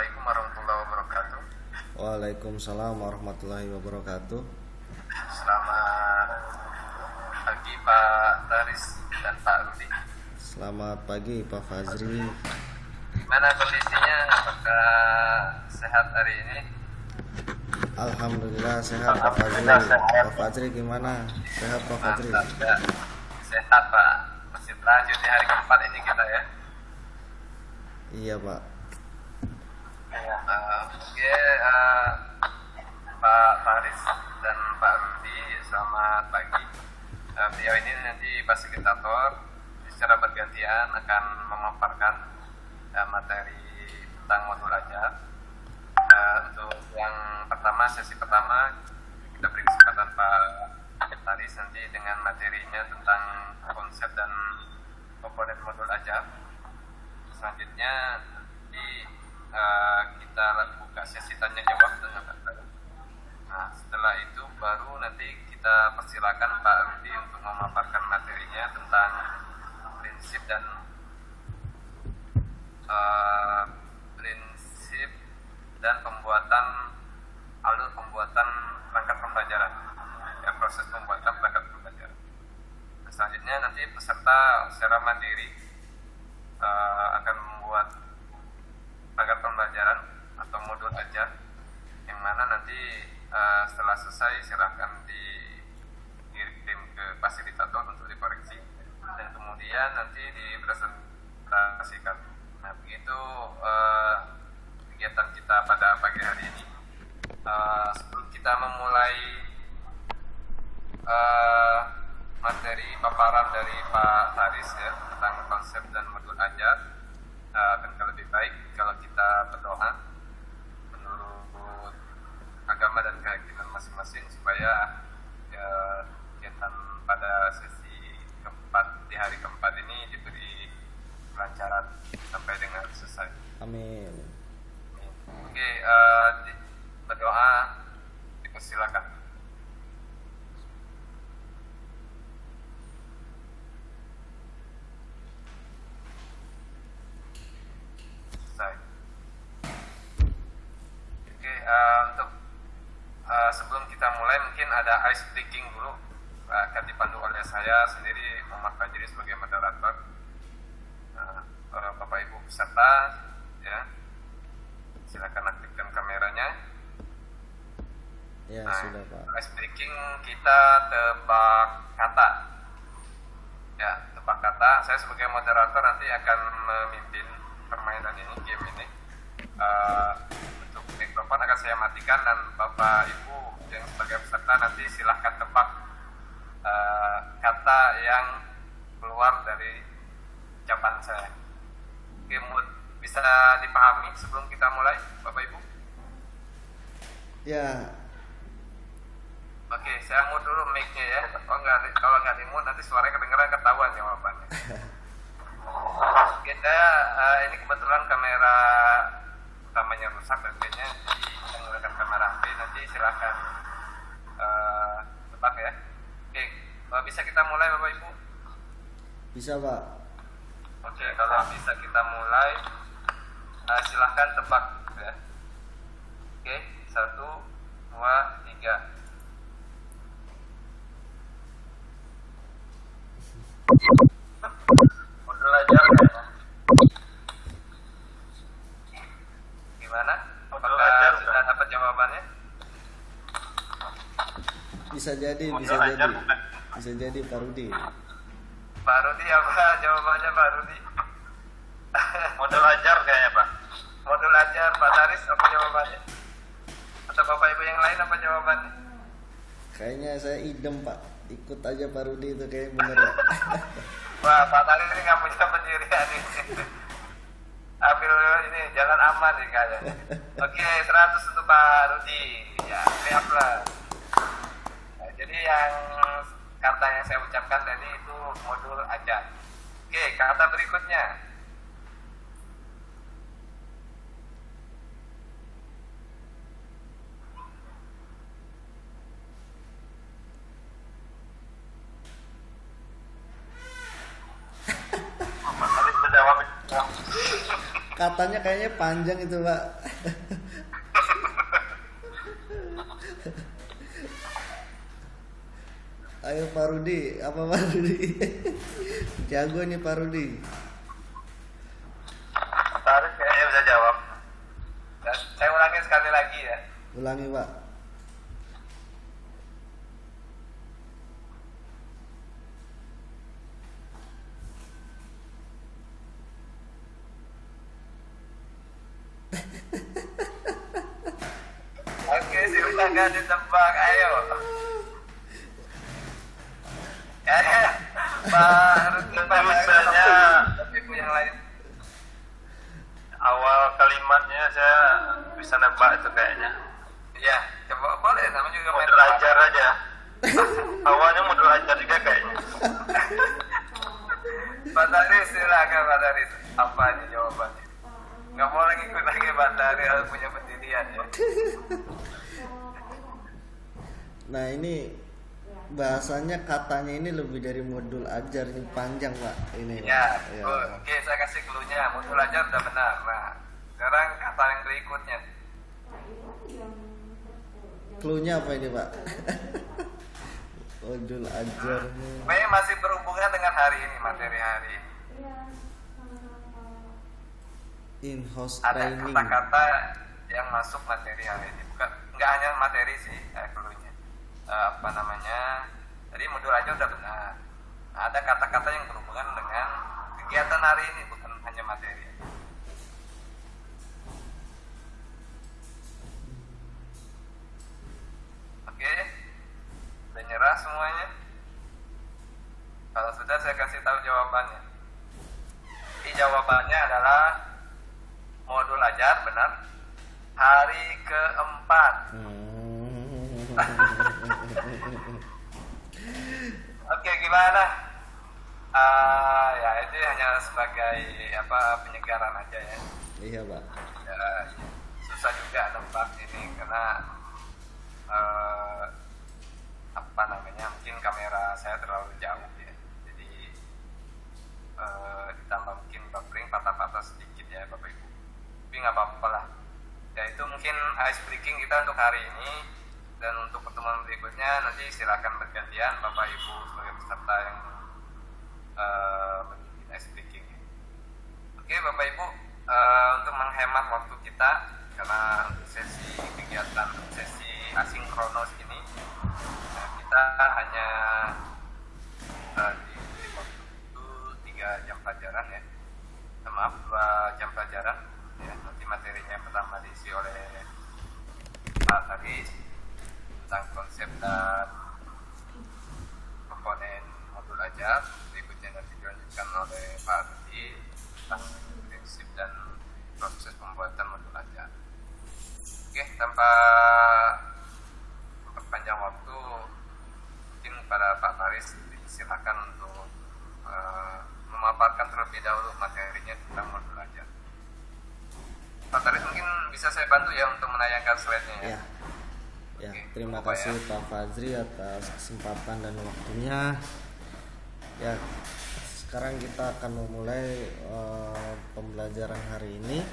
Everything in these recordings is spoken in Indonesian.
Assalamualaikum warahmatullahi wabarakatuh. Waalaikumsalam warahmatullahi wabarakatuh. Selamat pagi Pak Taris dan Pak Rudi. Selamat pagi Pak Fazri. Gimana kondisinya? Apakah sehat hari ini? Alhamdulillah sehat Pak Fazri. Pak Fazri gimana? Sehat Pak Fazri? Mantap ya. Sehat Pak. Masih lanjut di hari keempat ini kita ya. Iya Pak. Oke, Pak Faris dan Pak Rudi, selamat pagi. Beliau ini nanti fasilitator secara bergantian akan memaparkan materi tentang modul ajar. Untuk yang pertama, sesi pertama, kita beri kesempatan Pak Faris nanti dengan materinya tentang konsep dan komponen modul ajar. Selanjutnya kita buka sesi tanya jawab dengan Pak Faris. Nah, setelah itu baru nanti kita persilakan Pak Rudi untuk memaparkan materinya tentang prinsip dan alur pembuatan perangkat pembelajaran, ya, proses pembuatan perangkat pembelajaran. Nah, selanjutnya nanti peserta secara mandiri akan membuat perangkat pembelajaran atau modul ajar, yang mana nanti setelah selesai silahkan dikirim ke fasilitator untuk dikoreksi dan kemudian nanti dipresentasikan. Nah, begitu kegiatan kita pada pagi hari ini. Sebelum kita memulai materi paparan dari Pak Haris ya tentang konsep dan modul ajar, akan lebih baik kalau kita berdoa menurut agama dan keyakinan masing-masing supaya kegiatan pada sesi keempat di hari keempat ini diberi kelancaran sampai dengan selesai. Amin. Oke, berdoa dipersilakan. Selesai. Oke, untuk sebelum kita mulai mungkin ada ice breaking dulu, akan dipandu oleh saya sendiri Muhammad Fajri sebagai moderator. Bapak Ibu peserta ya, silakan aktifkan kameranya. Ya, Nah, sudah Pak. ice breaking kita tebak kata. Ya, tebak kata. Saya sebagai moderator nanti akan memimpin permainan ini, game ini. Untuk mikrofon akan saya matikan dan Bapak Ibu yang sebagai peserta nanti silahkan tebak kata yang keluar dari ucapan saya. Oke, bisa dipahami sebelum kita mulai, Bapak Ibu? Ya. Oke, saya mute dulu mic-nya ya. Kalau nggak di-mute nanti suaranya kedengeran, ketahuan jawabannya. Oke, ini kebetulan kamera utamanya rusak dan kayaknya jadi menggunakan kamera HP. Nanti silakan tebak ya. Oke, bisa kita mulai Bapak Ibu? Bisa Pak. Oke, kalau bisa kita mulai, silahkan tebak ya. Oke, 1, 2, 3. Modul ajar kayaknya. Gimana? Apakah sudah dapat jawabannya? Bisa jadi. Bisa jadi Pak Rudi. Pak Rudi, apa jawabannya Pak Rudi? Modul ajar kayaknya Pak. Modul ajar, Pak Taris, apa jawabannya? Atau Bapak Ibu yang lain apa jawabannya? Kayaknya saya idem Pak. Ikut aja Pak Rudi itu kayaknya bener ya. Wah, Pak Taris ini nggak punya pendirian ini. Ambil ini, jalan aman nih kayaknya. Oke, 100 untuk Pak Rudi. Ya, siaplah. Nah, jadi yang kata yang saya ucapkan tadi itu modul ajar. Oke, kata berikutnya. Tadi sudah jawab. Katanya kayaknya panjang itu Pak. Ayo Pak Rudi, apa Pak Rudi? Jago nih Pak Rudi. Tarik kayaknya bisa jawab. Dan saya ulangi sekali lagi ya. Ulangi Pak. Oke, silakan ditebak, ayo. Ya, Pak Rudi, Pak Misalnya Ibu yang lain. awal kalimatnya saya bisa nebak itu kayaknya. Iya, coba boleh, sama juga main Modul ajar aja. Awalnya modul ajar juga kayaknya. Pak Taris, silakan Pak Taris. Apa nih jawabannya? Nggak boleh ngikut lagi Pak Taris, harus punya pendirian ya. Nah ini bahasanya katanya ini lebih dari modul ajar, ini panjang Pak ini. Ya, Ya. oke, saya kasih clue-nya. Modul ajar udah benar. Nah, sekarang kata yang berikutnya. Cluenya apa ini Pak? Modul ajarnya Pokoknya masih berhubungan dengan hari ini, materi hari ini. in-house Ada training. kata-kata yang masuk materi hari ini. Bukan, nggak hanya materi sih, clue-nya. Apa namanya? Tadi modul ajar udah benar. Nah, ada kata-kata yang berhubungan dengan kegiatan hari ini, bukan hanya materi. Oke, udah nyerah semuanya? Kalau sudah saya kasih tahu jawabannya. Jadi jawabannya adalah modul ajar, benar. Hari keempat. Oke, gimana? Ya itu hanya sebagai penyegaran aja ya. Iya Pak. Ya, susah juga nebak ini karena mungkin kamera saya terlalu jauh ya, jadi ditambah mungkin buffering patah-patah sedikit ya Bapak Ibu, tapi nggak apa-apa lah ya. Itu mungkin ice breaking kita untuk hari ini, dan untuk pertemuan berikutnya nanti silakan bergantian Bapak Ibu sebagai peserta yang memimpin ice breaking. Oke Bapak Ibu, untuk menghemat waktu kita karena sesi kegiatan sesi asinkronos ini kita hanya diberi waktu 3 jam pelajaran ya. Maaf, 2 jam pelajaran ya. Nanti materinya pertama diisi oleh Pak Taris tentang konsep dan komponen modul ajar. Berikutnya nanti dilanjutkan oleh Pak Rudi tentang prinsip dan proses pembuatan modul ajar. Oke, tanpa memperpanjang waktu, mungkin pada Pak Faris silakan untuk memaparkan terlebih dahulu materinya tentang modul ajar. Pak Faris mungkin bisa saya bantu ya untuk menayangkan slide-nya ya. Ya, Oke, terima Bapak kasih ya. Pak Fazri atas kesempatan dan waktunya. Ya, sekarang kita akan memulai pembelajaran hari ini.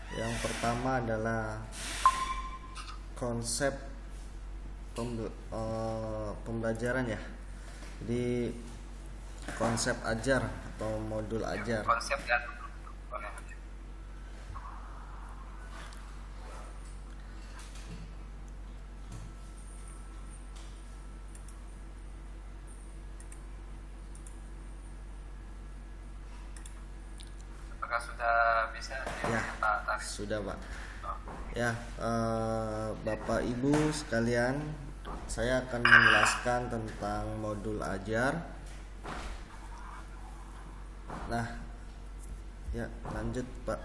Yang pertama adalah konsep pembelajaran ya. Di konsep ajar atau modul ajar. Konsep dan komponen. Apakah sudah bisa Ya, Pak Taris? sudah Pak. Oh. Ya, Bapak Ibu sekalian, saya akan menjelaskan tentang modul ajar. Nah, ya lanjut Pak.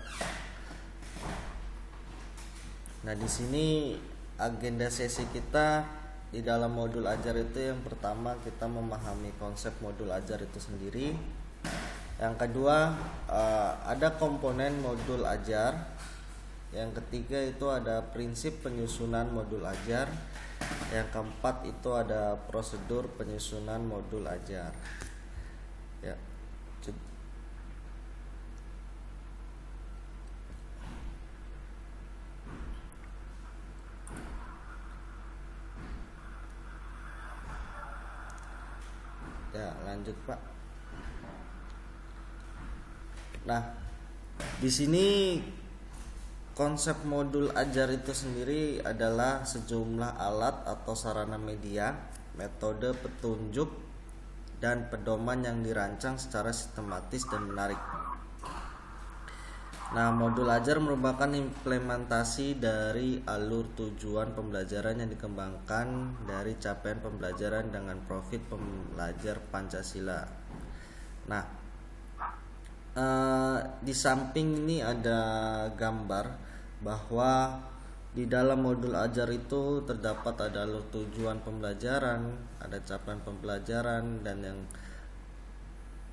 Nah, di sini agenda sesi kita di dalam modul ajar itu yang pertama kita memahami konsep modul ajar itu sendiri. Yang kedua, ada komponen modul ajar. Yang ketiga itu ada prinsip penyusunan modul ajar. Yang keempat itu ada prosedur penyusunan modul ajar. Ya. Ya, lanjut Pak. Nah, di sini konsep modul ajar itu sendiri adalah sejumlah alat atau sarana media, metode petunjuk, dan pedoman yang dirancang secara sistematis dan menarik. Nah, modul ajar merupakan implementasi dari alur tujuan pembelajaran yang dikembangkan dari capaian pembelajaran dengan profil pembelajar Pancasila. Nah, di samping ini ada gambar bahwa di dalam modul ajar itu terdapat ada alur tujuan pembelajaran, ada capaian pembelajaran, dan yang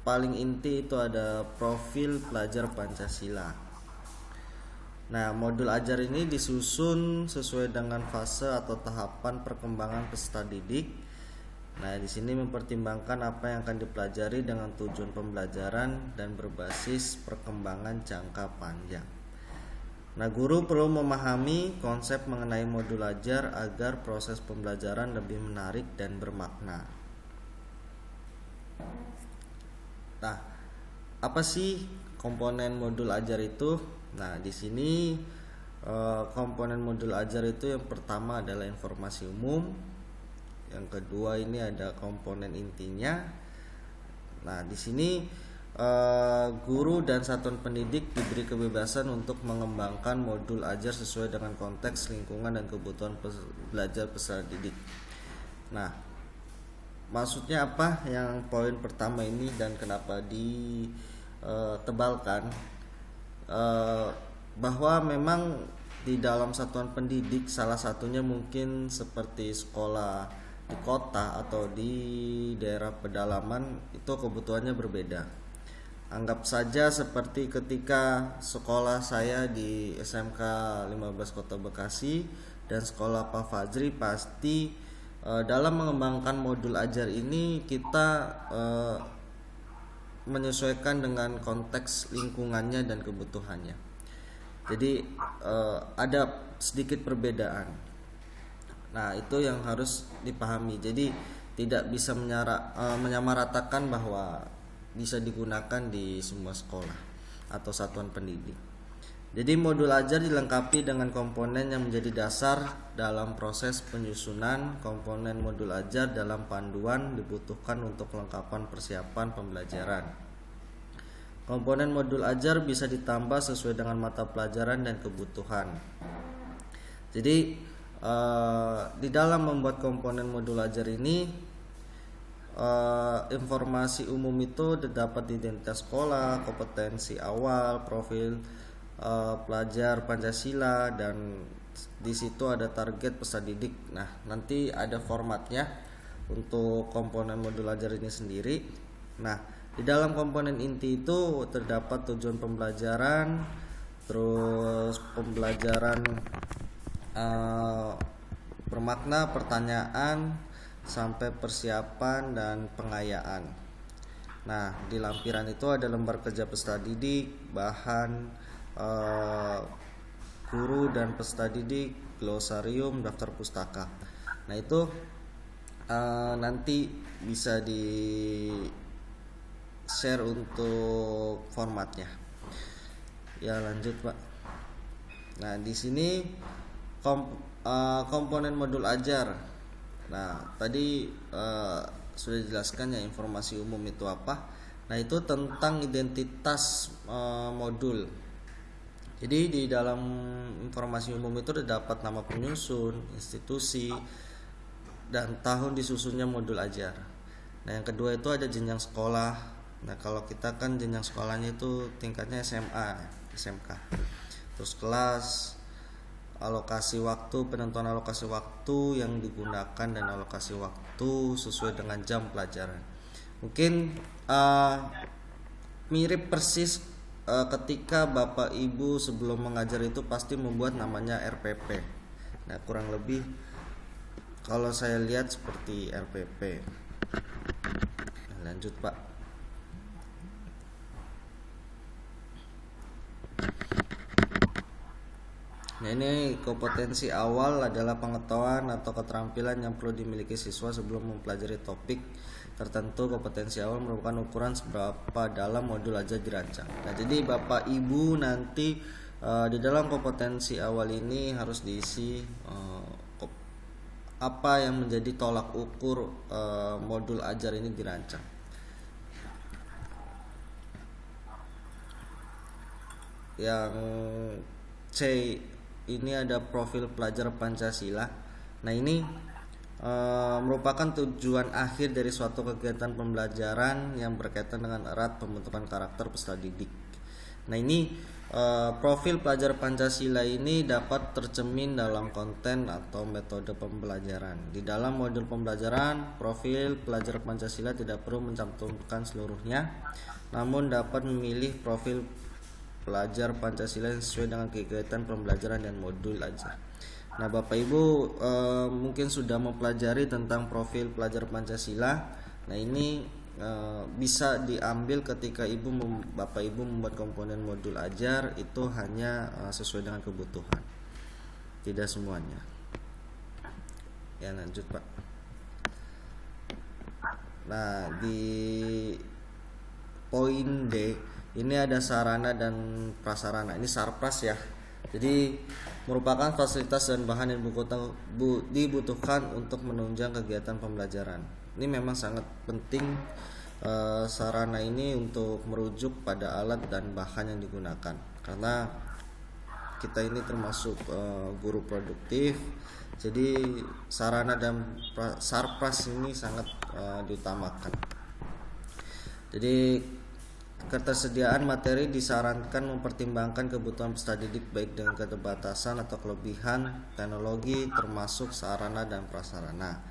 paling inti itu ada profil pelajar Pancasila. Nah, modul ajar ini disusun sesuai dengan fase atau tahapan perkembangan peserta didik. Nah, di sini mempertimbangkan apa yang akan dipelajari dengan tujuan pembelajaran dan berbasis perkembangan jangka panjang. Nah, guru perlu memahami konsep mengenai modul ajar agar proses pembelajaran lebih menarik dan bermakna. Nah, apa sih komponen modul ajar itu? Nah, di sini komponen modul ajar itu yang pertama adalah informasi umum. Yang kedua ini ada komponen intinya. Nah, di sini guru dan satuan pendidik diberi kebebasan untuk mengembangkan modul ajar sesuai dengan konteks lingkungan dan kebutuhan belajar peserta didik. Nah, maksudnya apa yang poin pertama ini dan kenapa ditebalkan? Bahwa memang di dalam satuan pendidik salah satunya mungkin seperti sekolah di kota atau di daerah pedalaman itu kebutuhannya berbeda. Anggap saja seperti ketika sekolah saya di SMK 15 Kota Bekasi dan sekolah Pak Fajri, pasti dalam mengembangkan modul ajar ini kita menyesuaikan dengan konteks lingkungannya dan kebutuhannya. Jadi ada sedikit perbedaan. Nah, itu yang harus dipahami. Jadi tidak bisa menyamaratakan bahwa bisa digunakan di semua sekolah atau satuan pendidik. Jadi modul ajar dilengkapi dengan komponen yang menjadi dasar dalam proses penyusunan. Komponen modul ajar dalam panduan dibutuhkan untuk kelengkapan persiapan pembelajaran. Komponen modul ajar bisa ditambah sesuai dengan mata pelajaran dan kebutuhan. Jadi di dalam membuat komponen modul ajar ini, informasi umum itu terdapat di identitas sekolah, kompetensi awal, profil pelajar Pancasila, dan di situ ada target peserta didik. Nah, nanti ada formatnya untuk komponen modul ajar ini sendiri. Nah, di dalam komponen inti itu terdapat tujuan pembelajaran, terus pembelajaran bermakna, pertanyaan, sampai persiapan dan pengayaan. Nah, di lampiran itu ada lembar kerja peserta didik, bahan guru dan peserta didik, glosarium, daftar pustaka. Nah, itu nanti bisa di share untuk formatnya. Ya, lanjut Pak. Nah, di sini komponen modul ajar. Nah, tadi sudah dijelaskan ya informasi umum itu apa. Nah, itu tentang identitas modul. Jadi di dalam informasi umum itu terdapat nama penyusun, institusi, dan tahun disusunnya modul ajar. Nah, yang kedua itu ada jenjang sekolah. Nah, kalau kita kan jenjang sekolahnya itu tingkatnya SMA, SMK. Terus kelas, alokasi waktu, penentuan alokasi waktu yang digunakan dan alokasi waktu sesuai dengan jam pelajaran. Mungkin mirip persis ketika Bapak Ibu sebelum mengajar itu pasti membuat namanya RPP. Nah, kurang lebih kalau saya lihat seperti RPP. Nah, lanjut Pak. Nah, ini kompetensi awal adalah pengetahuan atau keterampilan yang perlu dimiliki siswa sebelum mempelajari topik tertentu. Kompetensi awal merupakan ukuran seberapa dalam modul ajar dirancang. Nah, jadi Bapak Ibu nanti di dalam kompetensi awal ini harus diisi apa yang menjadi tolak ukur modul ajar ini dirancang. Yang C ini ada profil pelajar Pancasila. Nah, ini merupakan tujuan akhir dari suatu kegiatan pembelajaran yang berkaitan dengan erat pembentukan karakter peserta didik. Nah, ini profil pelajar Pancasila ini dapat tercermin dalam konten atau metode pembelajaran. Di dalam modul pembelajaran, profil pelajar Pancasila tidak perlu mencantumkan seluruhnya, namun dapat memilih profil pelajar Pancasila yang sesuai dengan kegiatan pembelajaran dan modul ajar. Nah, Bapak Ibu mungkin sudah mempelajari tentang profil pelajar Pancasila. Nah, ini bisa diambil ketika Bapak Ibu membuat komponen modul ajar itu hanya sesuai dengan kebutuhan, tidak semuanya. Ya, lanjut Pak. Nah, di poin D ini ada sarana dan prasarana. Ini sarpras ya. Jadi merupakan fasilitas dan bahan yang dibutuhkan untuk menunjang kegiatan pembelajaran. Ini memang sangat penting sarana ini untuk merujuk pada alat dan bahan yang digunakan. Karena kita ini termasuk guru produktif. Jadi sarana dan sarpras ini sangat diutamakan. Jadi ketersediaan materi disarankan mempertimbangkan kebutuhan peserta didik baik dengan keterbatasan atau kelebihan teknologi termasuk sarana dan prasarana.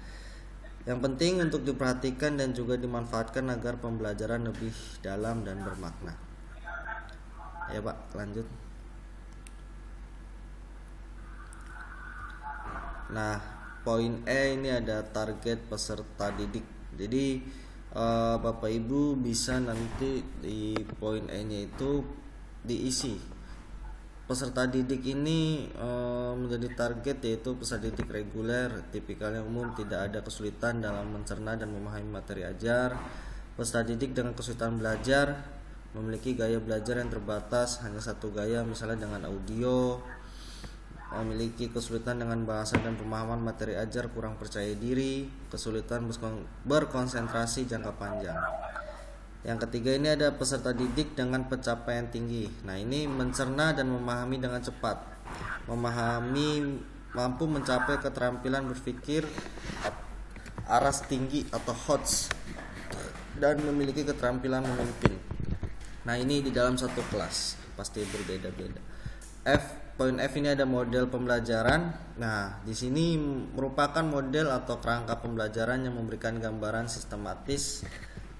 Yang penting untuk diperhatikan dan juga dimanfaatkan agar pembelajaran lebih dalam dan bermakna. Ya Pak, lanjut. Nah, poin E ini ada target peserta didik. Jadi Bapak Ibu bisa nanti di poin E-nya itu diisi peserta didik ini menjadi target, yaitu peserta didik reguler, tipikal yang umum, tidak ada kesulitan dalam mencerna dan memahami materi ajar. Peserta didik dengan kesulitan belajar, memiliki gaya belajar yang terbatas, hanya satu gaya misalnya dengan audio, memiliki kesulitan dengan bahasa dan pemahaman materi ajar, kurang percaya diri, kesulitan berkonsentrasi jangka panjang. Yang ketiga ini ada peserta didik dengan pencapaian tinggi. Nah, ini mencerna dan memahami dengan cepat, mampu mencapai keterampilan berpikir aras tinggi atau HOTS, dan memiliki keterampilan memimpin. Nah, ini di dalam satu kelas pasti berbeda-beda. Poin F ini ada model pembelajaran. Nah, di sini merupakan model atau kerangka pembelajaran yang memberikan gambaran sistematis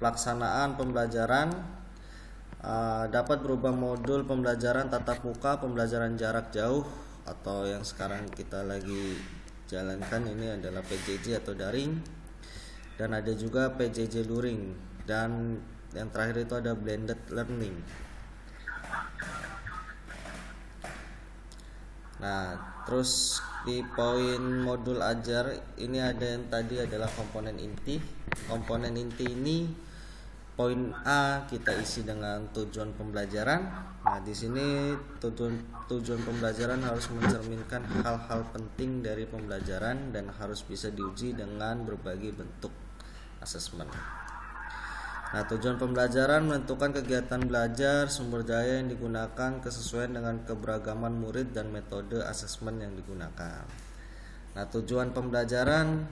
pelaksanaan pembelajaran. Dapat berubah modul pembelajaran tatap muka, pembelajaran jarak jauh, atau yang sekarang kita lagi jalankan ini adalah PJJ atau daring, dan ada juga PJJ luring, dan yang terakhir itu ada blended learning. Nah, terus di poin modul ajar ini ada yang tadi adalah komponen inti. Komponen inti ini poin A kita isi dengan tujuan pembelajaran. Nah, di sini tujuan pembelajaran harus mencerminkan hal-hal penting dari pembelajaran dan harus bisa diuji dengan berbagai bentuk asesmen. Nah, tujuan pembelajaran menentukan kegiatan belajar, sumber daya yang digunakan, kesesuaian dengan keberagaman murid dan metode asesmen yang digunakan. Nah, tujuan pembelajaran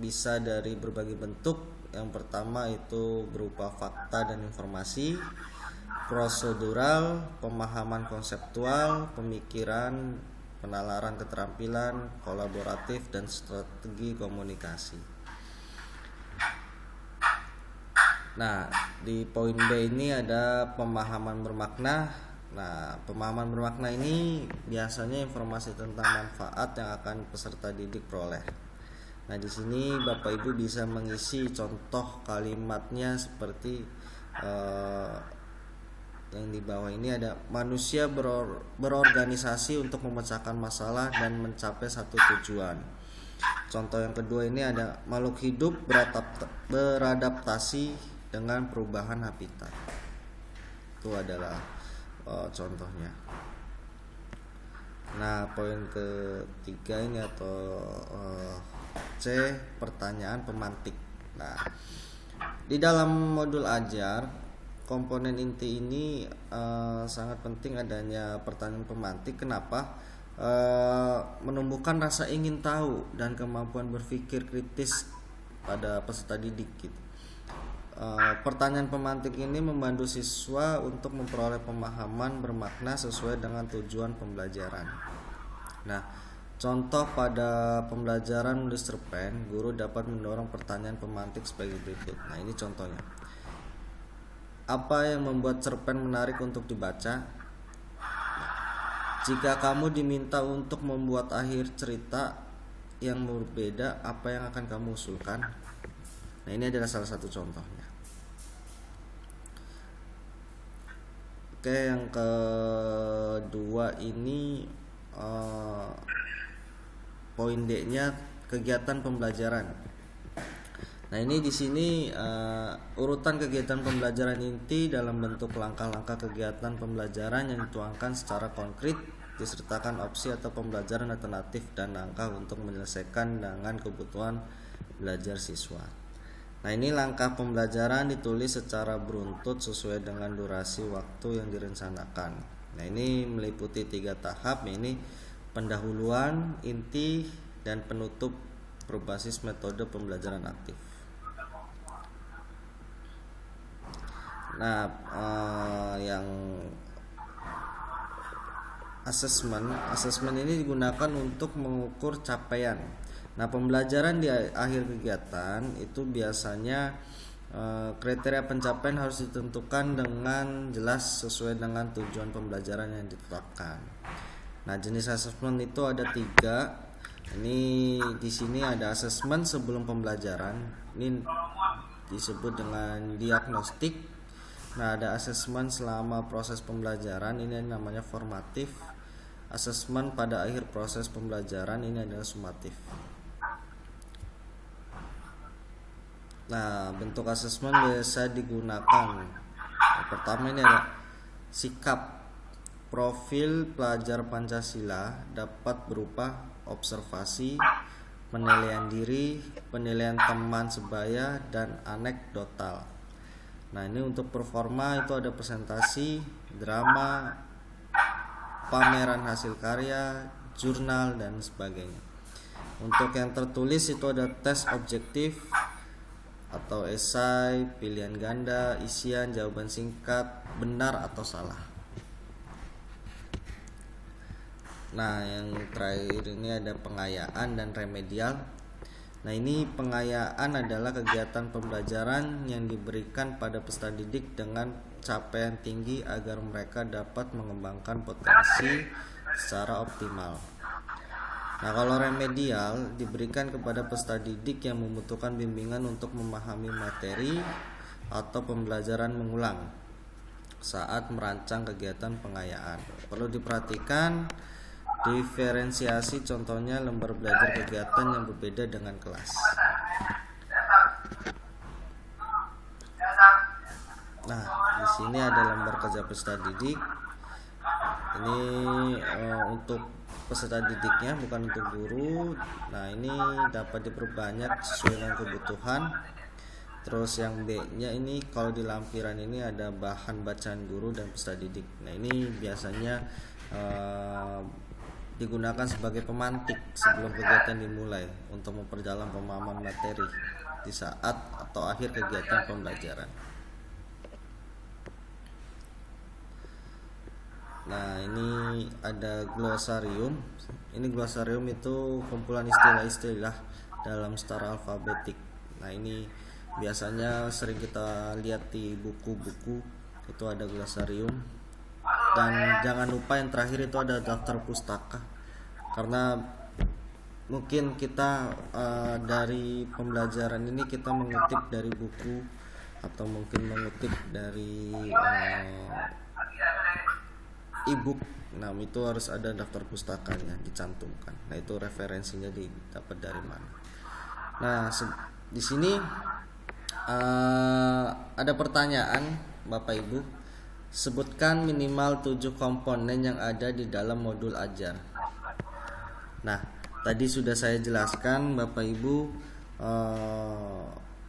bisa dari berbagai bentuk. Yang pertama itu berupa fakta dan informasi, prosedural, pemahaman konseptual, pemikiran, penalaran keterampilan, kolaboratif, dan strategi komunikasi. Nah, di poin B ini ada pemahaman bermakna. Nah, pemahaman bermakna ini biasanya informasi tentang manfaat yang akan peserta didik peroleh. Nah, di sini Bapak Ibu bisa mengisi contoh kalimatnya seperti yang di bawah ini ada manusia berorganisasi untuk memecahkan masalah dan mencapai satu tujuan. Contoh yang kedua ini ada makhluk hidup beradaptasi dengan perubahan habitat. Itu adalah contohnya. Nah, poin ketiga ini atau C, pertanyaan pemantik. Nah, di dalam modul ajar komponen inti ini sangat penting adanya pertanyaan pemantik. Kenapa? Menumbuhkan rasa ingin tahu dan kemampuan berpikir kritis pada peserta didik gitu. Pertanyaan pemantik ini membantu siswa untuk memperoleh pemahaman bermakna sesuai dengan tujuan pembelajaran. Nah, contoh pada pembelajaran menulis cerpen, guru dapat mendorong pertanyaan pemantik sebagai berikut. Nah, ini contohnya. Apa yang membuat cerpen menarik untuk dibaca? Jika kamu diminta untuk membuat akhir cerita yang berbeda, apa yang akan kamu usulkan? Nah, ini adalah salah satu contohnya. Oke, yang kedua ini poin D-nya kegiatan pembelajaran. Nah, ini di sini urutan kegiatan pembelajaran inti dalam bentuk langkah-langkah kegiatan pembelajaran yang dituangkan secara konkret, disertakan opsi atau pembelajaran alternatif dan langkah untuk menyelesaikan dengan kebutuhan belajar siswa. Nah, ini langkah pembelajaran ditulis secara beruntut sesuai dengan durasi waktu yang direncanakan. Nah, ini meliputi 3 tahap, ini pendahuluan, inti, dan penutup berbasis metode pembelajaran aktif. Nah, yang asesmen ini digunakan untuk mengukur capaian. Nah, pembelajaran di akhir kegiatan itu biasanya kriteria pencapaian harus ditentukan dengan jelas sesuai dengan tujuan pembelajaran yang ditetapkan. Nah, jenis asesmen itu ada 3. Ini di sini ada asesmen sebelum pembelajaran. Ini disebut dengan diagnostik. Nah, ada asesmen selama proses pembelajaran, ini namanya formatif. Asesmen pada akhir proses pembelajaran, ini adalah sumatif. Nah, bentuk asesmen biasa digunakan. Yang pertama ini ada sikap. Profil pelajar Pancasila dapat berupa observasi, penilaian diri, penilaian teman sebaya, dan anekdotal. Nah, ini untuk performa itu ada presentasi, drama, pameran hasil karya, jurnal, dan sebagainya. Untuk yang tertulis itu ada tes objektif atau esai, pilihan ganda, isian, jawaban singkat, benar atau salah. Nah, yang terakhir ini ada pengayaan dan remedial. Nah, ini pengayaan adalah kegiatan pembelajaran yang diberikan pada peserta didik dengan capaian tinggi agar mereka dapat mengembangkan potensi secara optimal. Nah, kalau remedial diberikan kepada peserta didik yang membutuhkan bimbingan untuk memahami materi atau pembelajaran mengulang saat merancang kegiatan pengayaan. Perlu diperhatikan diferensiasi, contohnya lembar belajar kegiatan yang berbeda dengan kelas. Nah, di sini ada lembar kerja peserta didik. Ini untuk peserta didiknya, bukan untuk guru. Nah, ini dapat diperbanyak sesuai dengan kebutuhan. Terus yang B-nya ini kalau di lampiran ini ada bahan bacaan guru dan peserta didik. Nah, ini biasanya digunakan sebagai pemantik sebelum kegiatan dimulai untuk memperdalam pemahaman materi di saat atau akhir kegiatan pembelajaran. Nah, ini ada glosarium. Ini glosarium itu kumpulan istilah-istilah dalam secara alfabetik. Nah, ini biasanya sering kita lihat di buku-buku, itu ada glosarium. Dan jangan lupa yang terakhir itu ada daftar pustaka, karena mungkin kita dari pembelajaran ini kita mengutip dari buku atau mungkin mengutip dari e-book. Nah, itu harus ada daftar pustakanya dicantumkan. Nah, itu referensinya didapat dari mana. Nah, di sini ada pertanyaan Bapak Ibu. Sebutkan minimal 7 komponen yang ada di dalam modul ajar. Nah, tadi sudah saya jelaskan Bapak Ibu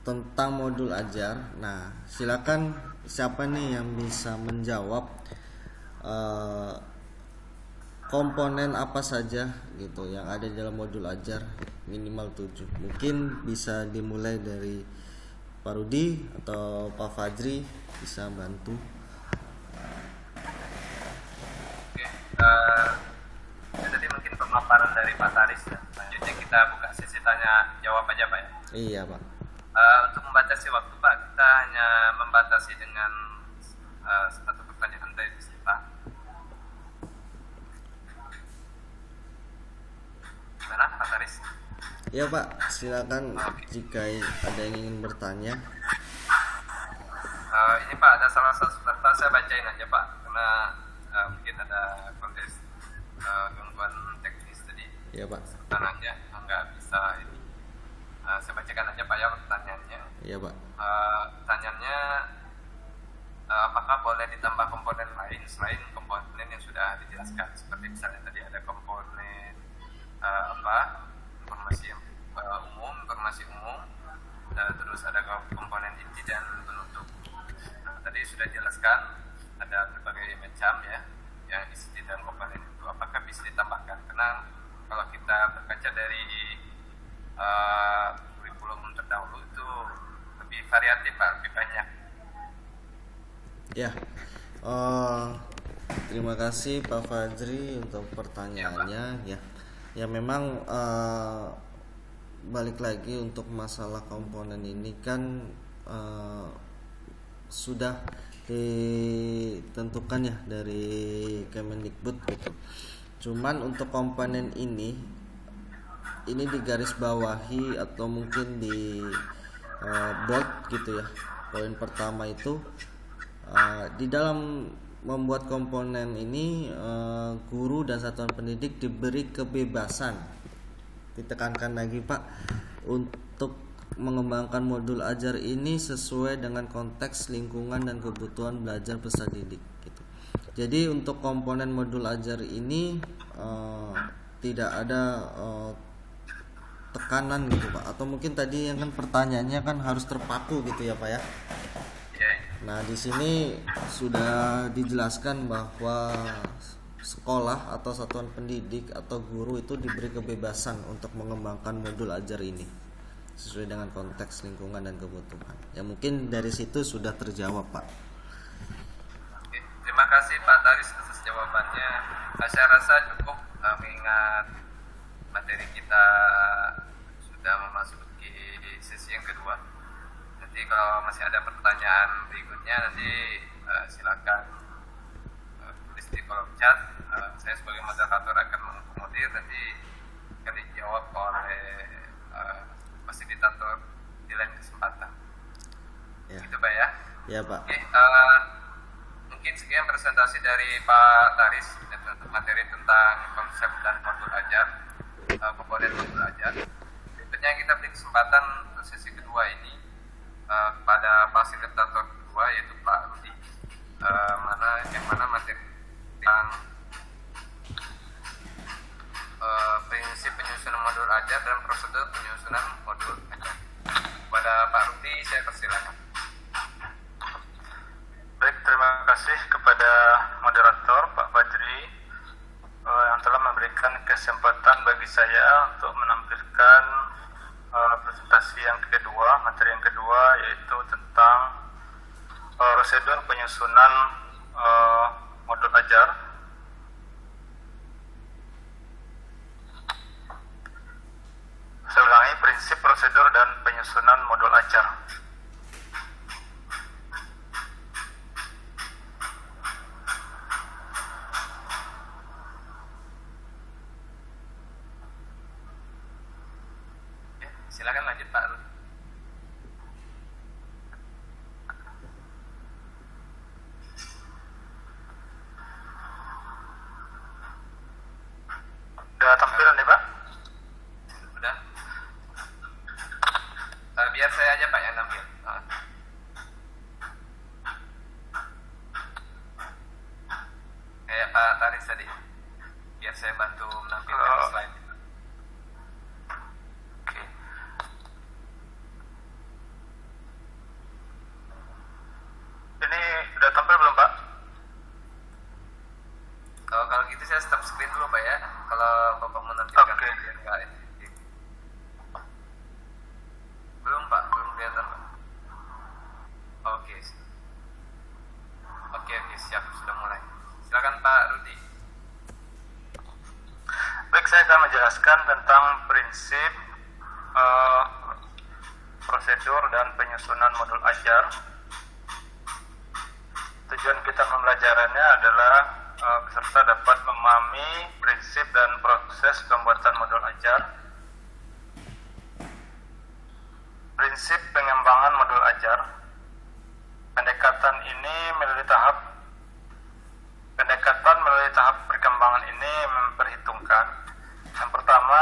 tentang modul ajar. Nah, silakan siapa nih yang bisa menjawab komponen apa saja gitu yang ada di dalam modul ajar minimal 7. Mungkin bisa dimulai dari Pak Rudi atau Pak Fajri bisa bantu. Oke, tadi mungkin pemaparan dari Pak Taris. Selanjutnya kita buka sesi tanya jawab aja Pak ya. Iya Pak. Untuk membatasi waktu Pak, kita hanya membatasi dengan satu pertanyaan dari peserta. Gimana Pak Taris? Iya Pak, silakan jika ada yang ingin bertanya. Ini Pak, ada salah satu peserta, saya bacain aja Pak, karena mungkin ada konteks gangguan teknis tadi. Iya Pak. Pertanyaannya nggak bisa ini. Saya bacakan aja Pak ya pertanyaannya. Iya Pak. Pertanyaannya, apakah boleh ditambah komponen lain selain komponen yang sudah dijelaskan, seperti misalnya tadi ada komponen informasi umum, terus ada komponen inti dan penutup. Nah, tadi sudah jelaskan ada berbagai macam ya yang isi di dalam komponen itu. Apakah bisa ditambahkan? Karena kalau kita berkaca dari kurikulum terdahulu itu lebih variatif Pak, lebih banyak. Ya. Terima kasih Pak Fajri untuk pertanyaannya ya. Ya memang balik lagi untuk masalah komponen ini kan sudah ditentukan ya dari Kemendikbud gitu. Cuman untuk komponen ini digarisbawahi atau mungkin di bold gitu ya. Poin pertama itu di dalam membuat komponen ini guru dan satuan pendidik diberi kebebasan, ditekankan lagi Pak, untuk mengembangkan modul ajar ini sesuai dengan konteks lingkungan dan kebutuhan belajar peserta didik gitu. Jadi untuk komponen modul ajar ini tidak ada tekanan gitu Pak, atau mungkin tadi yang kan pertanyaannya kan harus terpaku gitu ya Pak ya. Nah, di sini sudah dijelaskan bahwa sekolah atau satuan pendidik atau guru itu diberi kebebasan untuk mengembangkan modul ajar ini sesuai dengan konteks lingkungan dan kebutuhan. Ya mungkin dari situ sudah terjawab Pak. Oke, terima kasih Pak Taris atas jawabannya. Saya rasa cukup mengingat materi kita sudah memasuki sesi yang kedua. Nanti kalau masih ada pertanyaan berikutnya nanti silakan tulis di kolom chat. Saya sebagai moderator akan mengakomodir, nanti akan dijawab oleh fasilitator di lain kesempatan. Ya. Gitu Pak ya? Ya Pak. Oke, mungkin sekian presentasi dari Pak Taris untuk materi tentang konsep dan modul ajar, komponen modul ajar. Berikutnya kita beri kesempatan untuk sesi kedua ini kepada fasilitator kedua yaitu Pak Rudi, mana materi tentang prinsip penyusunan modul ajar dan prosedur penyusunan modul ajar. Kepada Pak Rudi saya persilakan. Baik, terima kasih kepada moderator Pak Fajri yang telah memberikan kesempatan bagi saya untuk menampilkan presentasi yang kedua, materi yang kedua yaitu tentang prosedur penyusunan modul ajar. Saya ulangi, prinsip, prosedur, dan penyusunan modul ajar. Silakan lanjut Pak Rudi. tampil nih Pak. Udah. Biar saya aja Pak yang nampil. Kayak Pak Taris tadi. Biar saya bantu menampilkan slide. Oke. Ini udah tampil belum Pak? Kalau gitu saya stop screen dulu Pak ya. Kalau Bapak menampilkan Oke. biar nggak ini. Belum Pak, belum kelihatan Pak. Oke. Oke, siap, sudah mulai. Silakan Pak Rudi. Baik, saya akan menjelaskan tentang prinsip, prosedur dan penyusunan modul ajar. Tujuan kita pembelajarannya adalah peserta dapat memahami prinsip dan proses pembuatan modul ajar. Prinsip pengembangan modul ajar. Pendekatan melalui tahap perkembangan ini memperhitungkan yang pertama,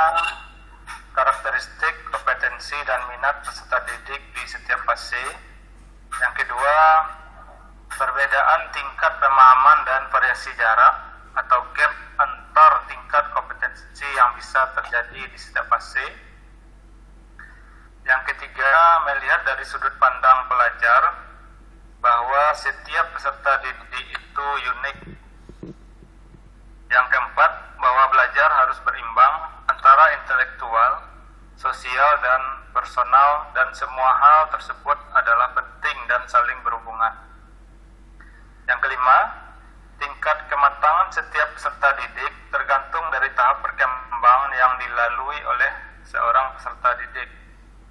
karakteristik, kompetensi, dan minat peserta didik di setiap fase. Yang kedua, perbedaan tingkat pemahaman dan variasi jarak atau gap antar tingkat kompetensi yang bisa terjadi di setiap fase. Yang ketiga, melihat dari sudut pandang pelajar bahwa setiap peserta didik itu unik. Yang keempat, bahwa belajar harus berimbang antara intelektual, sosial, dan personal, dan semua hal tersebut adalah penting dan saling berhubungan. Yang kelima, tingkat kematangan setiap peserta didik tergantung dari tahap perkembangan yang dilalui oleh seorang peserta didik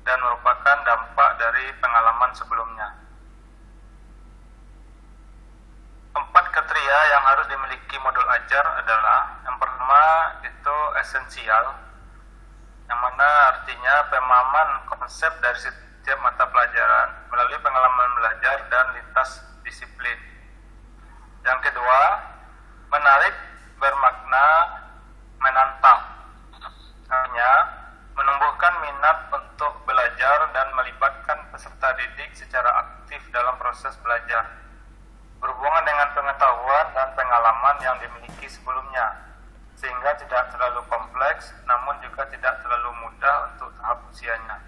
dan merupakan dampak dari pengalaman sebelumnya. 4 kriteria yang harus dimiliki modul ajar adalah yang pertama itu esensial, yang mana artinya pemahaman konsep dari setiap mata pelajaran melalui pengalaman belajar dan lintas disiplin. Yang kedua, menarik, bermakna, menantang. Artinya, menumbuhkan minat untuk belajar dan melibatkan peserta didik secara aktif dalam proses belajar, berhubungan dengan pengetahuan dan pengalaman yang dimiliki sebelumnya, sehingga tidak terlalu kompleks, namun juga tidak terlalu mudah untuk tahap usianya.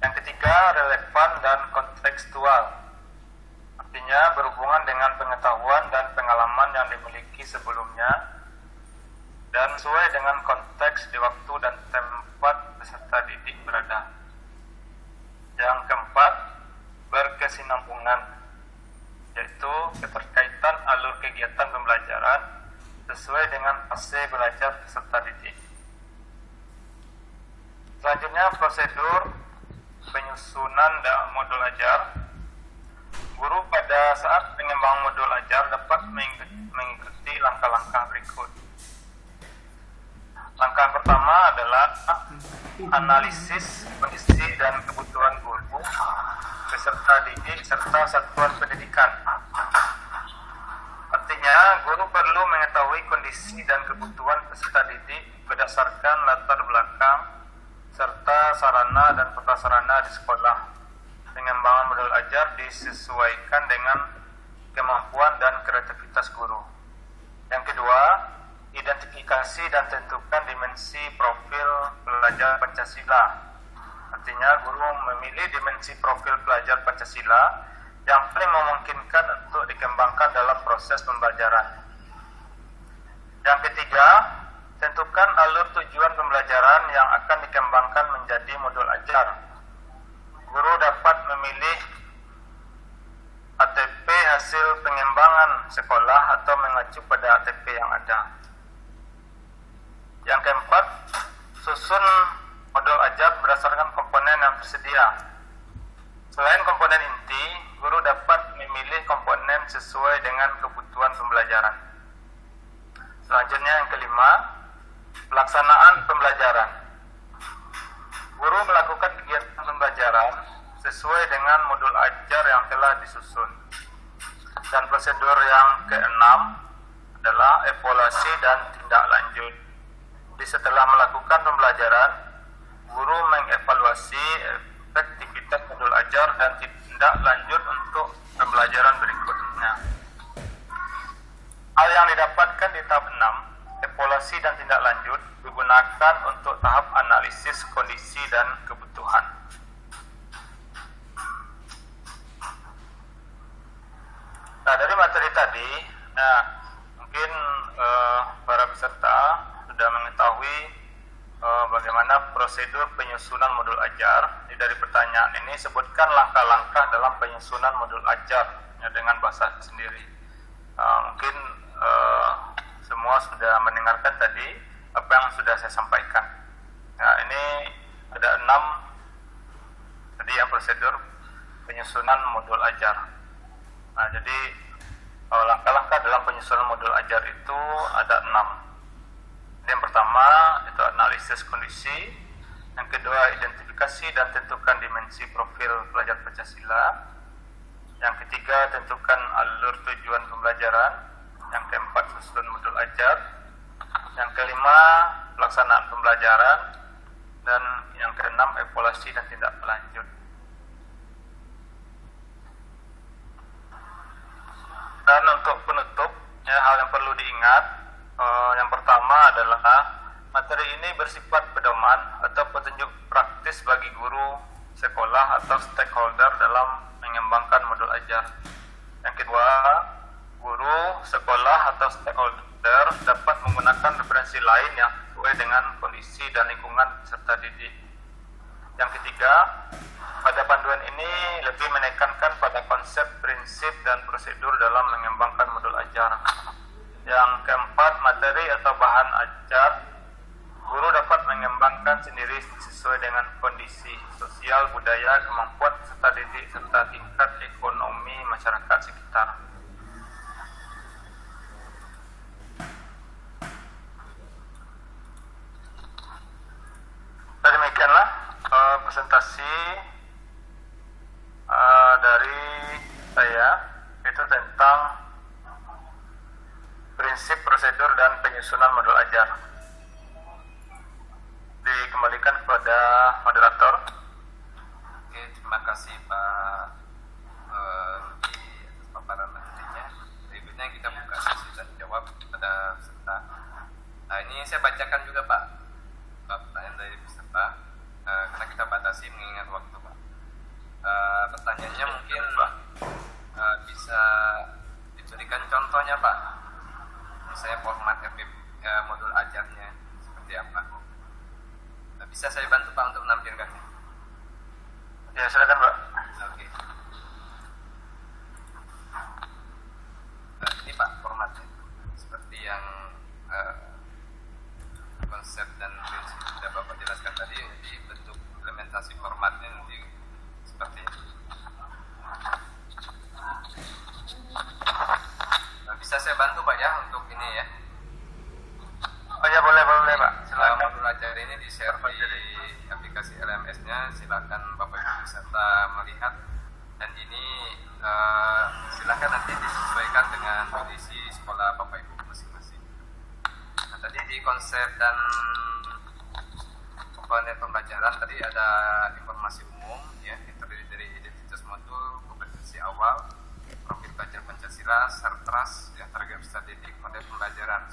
Yang ketiga, relevan dan kontekstual. Artinya, berhubungan dengan pengetahuan dan pengalaman yang dimiliki sebelumnya, dan sesuai dengan konteks di waktu dan tempat peserta didik berada. Yang keempat, berkesinambungan, yaitu keterkaitan alur kegiatan pembelajaran sesuai dengan fase belajar peserta didik. Selanjutnya, prosedur penyusunan modul ajar. Guru pada saat pengembangan modul ajar dapat mengikuti langkah-langkah berikut. Langkah pertama adalah analisis kondisi dan kebutuhan guru, peserta didik, serta satuan pendidikan. Artinya, guru perlu mengetahui kondisi dan kebutuhan peserta didik berdasarkan latar belakang serta sarana dan prasarana di sekolah. Pengembangan modul ajar disesuaikan dengan kemampuan dan kreativitas guru. Yang kedua, identifikasi dan tentukan dimensi profil pelajar Pancasila. Artinya, guru memilih dimensi profil pelajar Pancasila yang paling memungkinkan untuk dikembangkan dalam proses pembelajaran. Yang ketiga, tentukan alur tujuan pembelajaran yang akan dikembangkan menjadi modul ajar. Guru dapat memilih ATP hasil pengembangan sekolah atau mengacu pada ATP yang ada. Yang keempat, susun modul ajar berdasarkan komponen yang tersedia. Selain komponen inti, guru dapat memilih komponen sesuai dengan kebutuhan pembelajaran. Selanjutnya yang kelima, pelaksanaan pembelajaran. Guru melakukan kegiatan pembelajaran sesuai dengan modul ajar yang telah disusun. Dan prosedur yang keenam adalah evaluasi dan tindak lanjut. lanjut. Jadi setelah melakukan pembelajaran, guru mengevaluasi efektivitas modul ajar dan tindak lanjut untuk pembelajaran berikutnya. Hal yang didapatkan di tahap 6, evaluasi dan tindak lanjut, digunakan untuk tahap analisis kondisi dan kebutuhan. Nah, dari materi tadi, mungkin para peserta sudah mengetahui bagaimana prosedur penyusunan modul ajar. Jadi dari pertanyaan ini, sebutkan langkah-langkah dalam penyusunan modul ajar ya, dengan bahasa sendiri. Mungkin semua sudah mendengarkan tadi apa yang sudah saya sampaikan. Nah, ini ada 6 tadi yang prosedur penyusunan modul ajar. Nah, jadi langkah-langkah dalam penyusunan modul ajar itu ada 6. Yang pertama itu analisis kondisi, yang kedua identifikasi dan tentukan dimensi profil pelajar Pancasila, yang ketiga tentukan alur tujuan pembelajaran, yang keempat susunan modul ajar, yang kelima pelaksanaan pembelajaran, dan yang keenam evaluasi dan tindak lanjut. Dan untuk penutup, ya, hal yang perlu diingat, yang pertama adalah materi ini bersifat pedoman atau petunjuk praktis bagi guru, sekolah, atau stakeholder dalam mengembangkan modul ajar. Yang kedua, guru, sekolah, atau stakeholder dapat menggunakan referensi lain yang sesuai dengan kondisi dan lingkungan peserta didik. Yang ketiga, pada panduan ini lebih menekankan pada konsep, prinsip, dan prosedur dalam mengembangkan modul ajar. Yang keempat, materi atau bahan ajar, guru dapat mengembangkan sendiri sesuai dengan kondisi sosial, budaya, kemampuan peserta didik, serta tingkat ekonomi masyarakat sekitar. Demikianlah presentasi dari saya, itu tentang prinsip, prosedur, dan penyusunan modul ajar. Dikembalikan kepada moderator. Oke, terima kasih Pak Rudi atas paparan materinya. Berikutnya kita buka sesi tanya jawab kepada peserta. Nah, ini saya bacakan juga Pak pertanyaan dari peserta, karena kita batasi mengingat waktu Pak. Pertanyaannya mungkin bisa diberikan contohnya Pak, misalnya format modul ajarnya seperti apa. Bisa saya bantu Pak untuk menampilkannya? Ya, silakan Pak. Oke. Ini Pak formatnya seperti yang konsep dan prinsip sudah Bapak jelaskan tadi. Di bentuk implementasi formatnya nanti seperti ini. Nah, bisa saya bantu Pak ya untuk ini ya? Oh ya, boleh Pak. Silakan. Modul ajar ini di-share di aplikasi LMS-nya. Silakan Bapak Ibu peserta melihat, dan ini silakan nanti disesuaikan dengan kondisi sekolah Bapak Ibu masing-masing. Nah, tadi di konsep dan komponen pembelajaran tadi ada informasi umum ya, yang terdiri dari identitas modul, kompetensi awal, profil pelajar Pancasila, sartras, yang target peserta didik, model pembelajaran.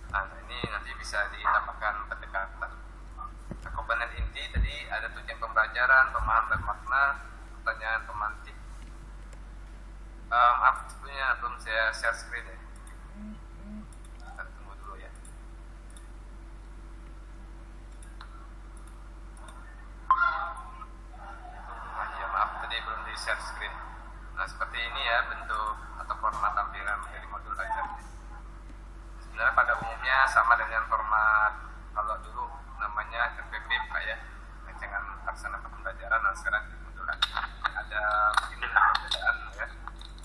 Nah, ini nanti bisa ditambahkan pendekatan. Nah, komponen inti tadi ada tujuan pembelajaran, pemahaman dan makna, pertanyaan pemantik. Maaf, sebelumnya belum saya share screen ya. Kita tunggu dulu ya. Ya maaf, tadi belum di share screen. Nah, seperti ini ya bentuk atau format tampilan dari modul ajar. Sebenarnya pada umumnya sama dengan format kalau dulu namanya RPP Pak ya, rancangan pelaksana pembelajaran. Nah, sekarang modul ajar. Ada mungkin perbedaan ya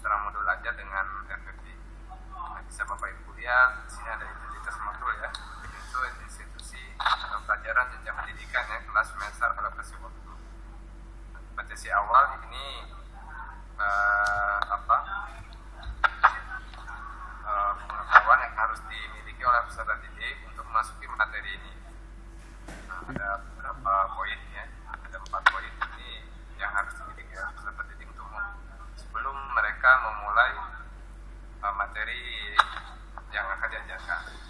antara modul ajar dengan RPP. Nah, bisa Bapak Ibu lihat di sini ada identitas modul ya, yaitu institusi pelajaran jenjang pendidikan ya, kelas semester alokasi waktu. Kompetensi awal ini pengetahuan yang harus harus dimiliki oleh peserta didik untuk memasuki materi ini. Nah, ada beberapa poin ya, ada 4 poin ini yang harus dimiliki oleh peserta didik untuk sebelum mereka memulai materi yang akan diajarkan.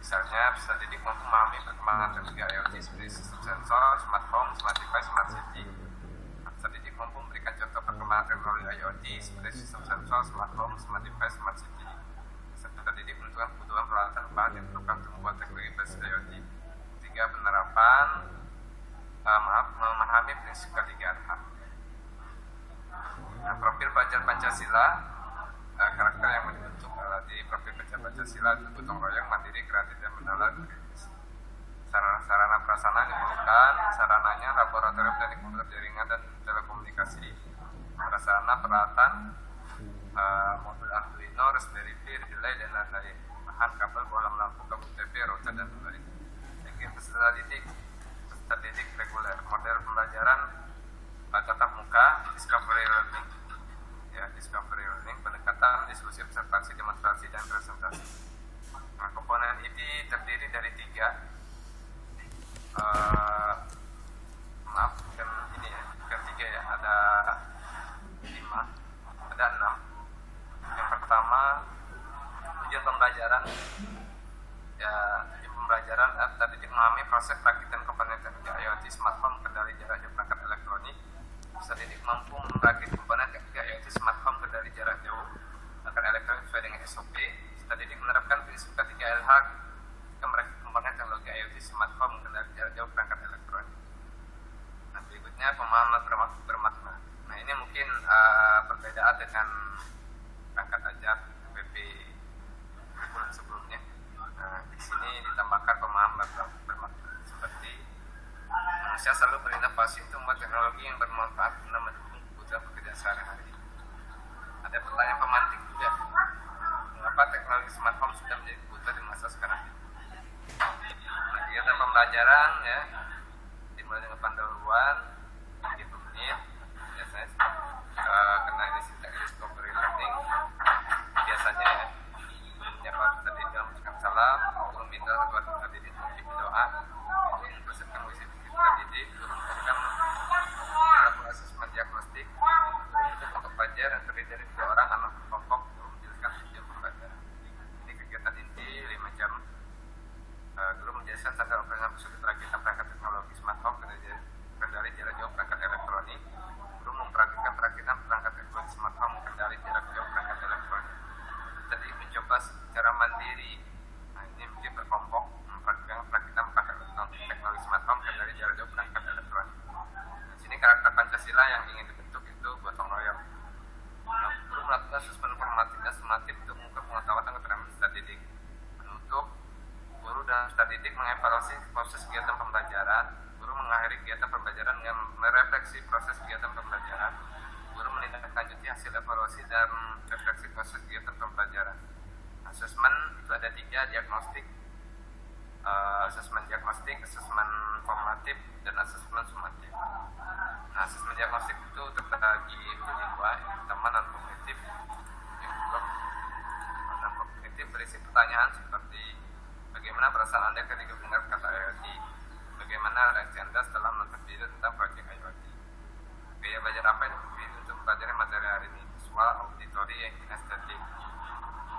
Misalnya, peserta didik mampu memahami perkembangan teknologi IoT seperti sistem sensor, smart home, smart device, smart city. Peserta didik mampu memberikan contoh perkembangan teknologi IoT seperti sistem sensor, smart home, smart device, smart city. Peserta didik menentukan kebutuhan peralatan bahan yang diperlukan untuk membuat teknologi berbasis IoT. 3. Penerapan, memahami prinsip K3RH. Nah, profil pelajar Pancasila, karakter yang dibentuk di profil pelajar Pancasila itu gotong royong, mandiri, kreatif, dan mendalam. Sarana prasarana yang diperlukan, sarananya laboratorium teknik komputer jaringan dan telekomunikasi, prasarana peralatan, modul Arduino, Raspberry Pi, relay, dan lain-lain, bahan kabel, bohlam lampu, kabel TV, router, dan lain-lain. Peserta didik reguler, model pembelajaran tatap muka, discovery learning, discovery learning, pendekatan, diskusi, observasi, demonstrasi, dan presentasi. Nah, komponen ini terdiri dari 3 ada 5, ada 6. Yang pertama, tujuan pembelajaran. Tujuan pembelajaran didik memahami proses rakit dan komponen teknologi IoT smart home, kendali jarak jauh perangkat elektronik. Peserta didik mampu merakit komponen teknologi IoT smart home, kendali jarak jauh perangkat elektronik sesuai dengan SOP. Peserta didik menerapkan prinsip K3RH ketika merakit komponen teknologi IoT smart home, kendali jarak jauh perangkat elektronik. Nah, berikutnya pemahaman bermakna. Nah, ini mungkin perbedaan dengan perangkat ajar PP kurikulum sebelumnya. Nah, di sini ditambahkan pemahaman bermakna seperti manusia selalu berinovasi untuk membuat teknologi yang bermanfaat guna mendukung kebutuhan pekerjaan sehari-hari. Ada pertanyaan pemantik juga. Mengapa teknologi smart home sudah menjadi kebutuhan di masa sekarang? Nah, kegiatan pembelajaran ya dimulai dengan pendahuluan 30 menit, biasanya kena discovery learning, biasanya ya menyapa peserta didik dalam mengucapkan salam, meminta agar peserta didik memimpin doa, mempersiapkan mengisi peserta didik, memberikan asesmen diagnostik untuk pelajar yang terdiri dari 2 orang anak kelompok untuk menjelaskan tujuan pembelajaran. Ini kegiatan inti 5 jam. Guru menjelaskan standar operasional prosedur perakitan perangkat teknologi smart home, kendali jarak jauh perangkat elektronik. Guru mempraktikkan perakitan perangkat teknologi smart home, kendali jarak jauh perangkat elektronik. Tadi mencoba secara mandiri. Nah, ini mungkin berkelompok mempraktikkan perakitan perangkat teknologi smart home, kendali jarak jauh perangkat elektronik. Di sini karakter Pancasila yang ingin dibentuk itu gotong royong. Nah, guru melakukan asesmen formatif dan sumatif untuk mengungkap pengetahuan dan keterampilan peserta didik. Menutup, guru dan peserta didik mengevaluasi proses kegiatan pembelajaran. Guru mengakhiri kegiatan pembelajaran dengan merefleksi proses kegiatan pembelajaran. Guru menindaklanjuti hasil evaluasi dan refleksi proses kegiatan pembelajaran. Asesmen itu ada 3, diagnostik, asesmen diagnostik, asesmen formatif, dan asesmen sumatif. Nah, asesmen diagnostik itu terbagi menjadi 2, yang pertama non kognitif, yang kedua non kognitif berisi pertanyaan seperti bagaimana perasaan Anda ketika mendengar kata IoT, bagaimana reaksi Anda setelah menonton video tentang proyek IoT, gaya belajar apa yang dipilih untuk mempelajari materi hari ini, visual, auditori, yang kinestetik.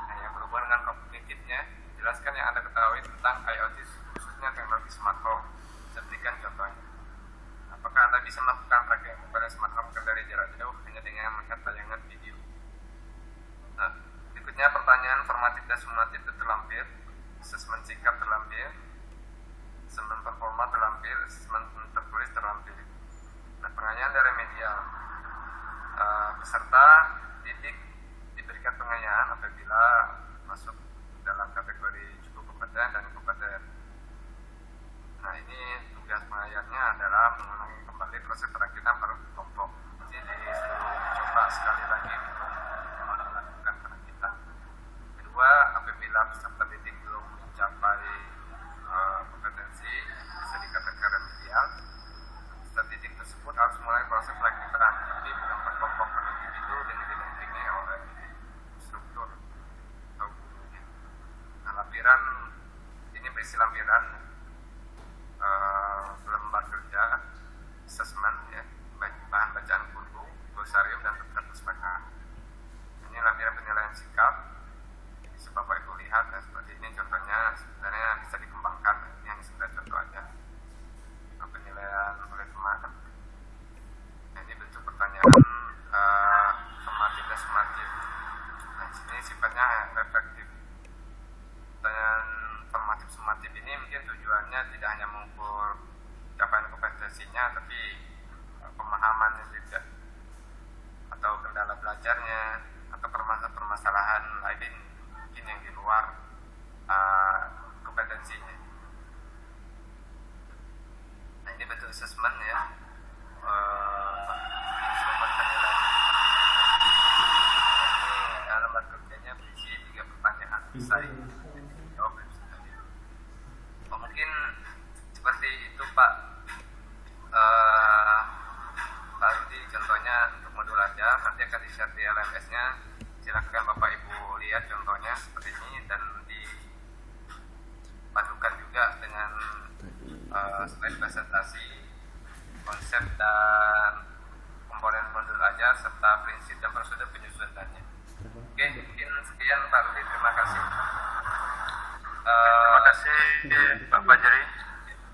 Nah, yang berhubungan dengan kognitifnya, jelaskan yang Anda ketahui tentang IoT, khususnya teknologi smart home. Saya berikan contohnya. Apakah Anda bisa melakukan tracking kepada smart home dari jarak jauh hanya dengan melihat tayangan video? Nah, berikutnya pertanyaan formatif dan sumatif itu terlampir, asesmen sikap terlampir, asesmen performa terlampir, asesmen tertulis terlampir. Nah, pertanyaan dari remedial. Peserta didik diberikan pengayaan apabila masuk dalam kategori cukup kompeten dan kompeten. Nah, ini tugas pengayaannya adalah mengulangi kembali proses perakitan per kelompok. Jadi disuruh coba sekali lagi untuk melakukan perakitan. Kedua, apabila peserta didik belum mencapai kompetensi, bisa dikatakan remedial. Peserta didik tersebut harus mulai proses perakitan, jadi bukan per kelompok per individu dengan lampiran, ini berisi lampiran lembar kerja, asesmen ya, bahan bacaan guru, glosarium dan tutur pustaka. Ini lampiran penilaian sikap. Bisa Bapak Ibu lihat ya, seperti ini contohnya, sebenarnya bisa dikembangkan. Ini hanya sekedar contoh aja. Penilaian oleh teman. Nah, ini bentuk pertanyaan formatif dan sumatif. Nah, ini sifatnya reflektif. Pertanyaan formatif sumatif ini mungkin tujuannya tidak hanya mengukur capaian kompetensinya, tapi pemahamannya juga, atau kendala belajarnya, atau permasalahan lain mungkin yang di luar kompetensinya. Nah, ini bentuk assessment ya. Assessment penilaian. Ini lembar kerjanya berisi 3 pertanyaan. Saya jawab tadi. Mungkin seperti itu Pak. Pak Rudi, contohnya untuk modul aja nanti akan di-share di LMS-nya. Silakan Bapak Ibu lihat contohnya seperti ini dan dipadukan juga dengan slide presentasi, konsep dan komponen modul ajar serta prinsip dan prosedur penyusunannya. Oke, mungkin sekian Pak Rudi, terima kasih. Terima kasih Pak Fajri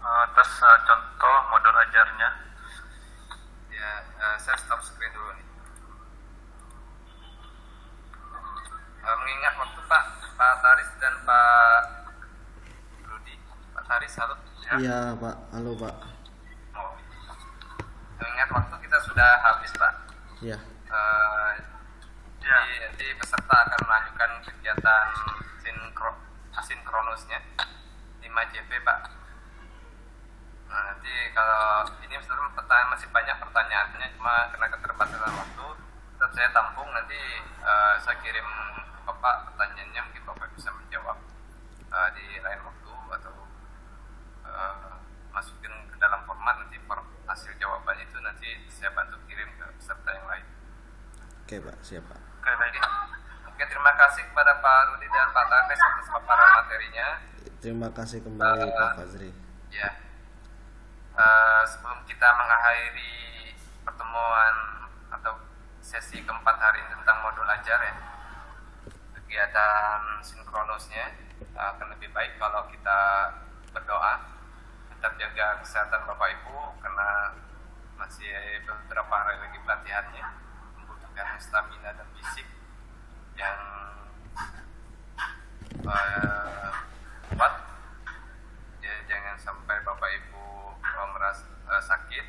atas contoh modul ajarnya. Ya, saya stop screen dulu nih. Mengingat waktu Pak Taris dan Pak Rudi. Pak Taris, halo. Iya Pak, halo Pak. Oh. Mengingat waktu kita sudah habis Pak. Iya. Jadi nanti peserta akan melanjutkan kegiatan asinkronosnya 5 JP Pak. Nah, nanti kalau ini pertanyaan masih banyak pertanyaannya, cuma karena keterbatasan waktu tetap saya tampung, nanti saya kirim Bapak pertanyaannya, mungkin Bapak bisa menjawab di lain waktu atau masukin ke dalam format, nanti hasil jawaban itu nanti saya bantu kirim ke peserta yang lain. Oke Pak, siap Pak. Oke, baik. Oke, terima kasih kepada Pak Rudi dan Pak Taris atas paparan materinya. Terima kasih kembali Pak Fajri. Ya. Sebelum kita mengakhiri pertemuan atau sesi keempat hari ini tentang modul ajar ya, kegiatan sinkronosnya akan lebih baik kalau kita berdoa, tetap jaga kesehatan Bapak Ibu karena masih beberapa hari lagi pelatihannya, membutuhkan stamina dan fisik yang kuat. Ya, jangan sampai Bapak Ibu merasa sakit,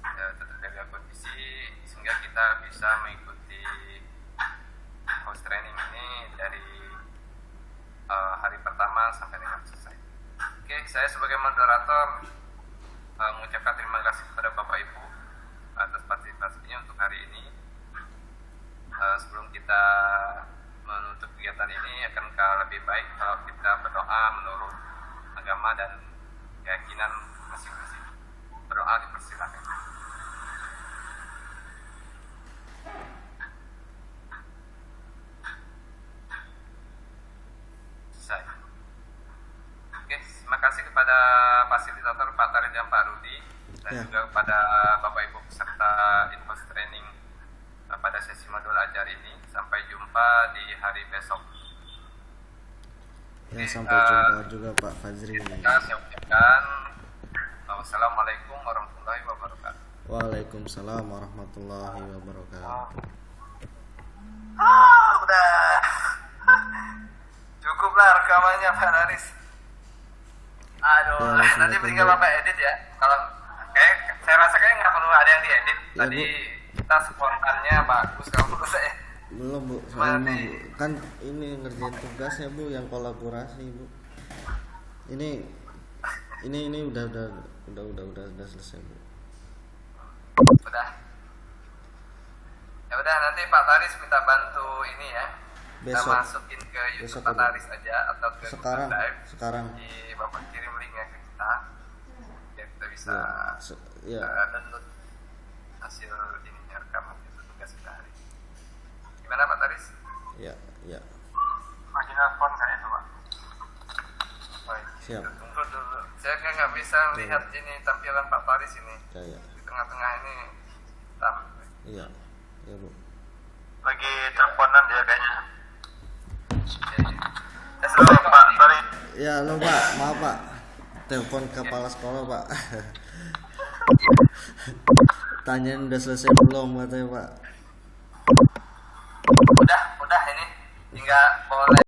ya, tetap jaga kondisi sehingga kita bisa mengikuti host training ini dari hari pertama sampai dengan selesai. Oke, saya sebagai moderator mengucapkan terima kasih kepada Bapak Ibu atas partisipasinya untuk hari ini. Sebelum kita menutup kegiatan ini, akankah lebih baik kalau kita berdoa menurut agama dan keyakinan masing-masing. Berdoa dipersilakan. Selesai. Oke, terima kasih kepada fasilitator Pak Taris dan Pak Rudi, dan Ya. juga kepada Bapak Ibu peserta infos training pada sesi modul ajar ini. Sampai jumpa di hari besok. Ya, sampai jumpa juga Pak Fajri. Saya ucapkan wassalamualaikum warahmatullahi wabarakatuh. Waalaikumsalam warahmatullahi wabarakatuh. Udah cukuplah rekamannya Pak Taris. Aduh, Ya, nanti silakan, tinggal Bu. Bapak edit ya. Kalau saya rasa kayak nggak perlu ada yang diedit. Ya, Tadi Bu. kita spontannya bagus, kalau menurut saya. Belum Bu, saya mah Bu. Kan ini ngerjain tugasnya Bu, yang kolaborasi Bu. Ini udah selesai Bu. Udah. Ya udah, nanti Pak Taris minta bantu ini ya. Kita Besok. masukin ke YouTube Besok, Pak Bu. Taris aja atau ke Sekarang. Google Drive. Sekarang. Di Bapak kirim linknya ke kita, biar kita bisa Ya. download hasil ininya, rekaman itu tugas kita hari ini. Gimana Pak Taris? Ya. Masih nelfon kayaknya Pak. Siap. Tunggu dulu. Saya kan nggak bisa lihat ini tampilan Pak Faris ini. Ya. Di tengah-tengah ini hitam. Iya. Ya, Bu. Lagi teleponan dia kayaknya. Halo Pak, sorry. Ya, halo Pak, maaf Pak. Telepon kepala sekolah Pak. Tanyain udah selesai belum katanya Pak. udah ini tinggal boleh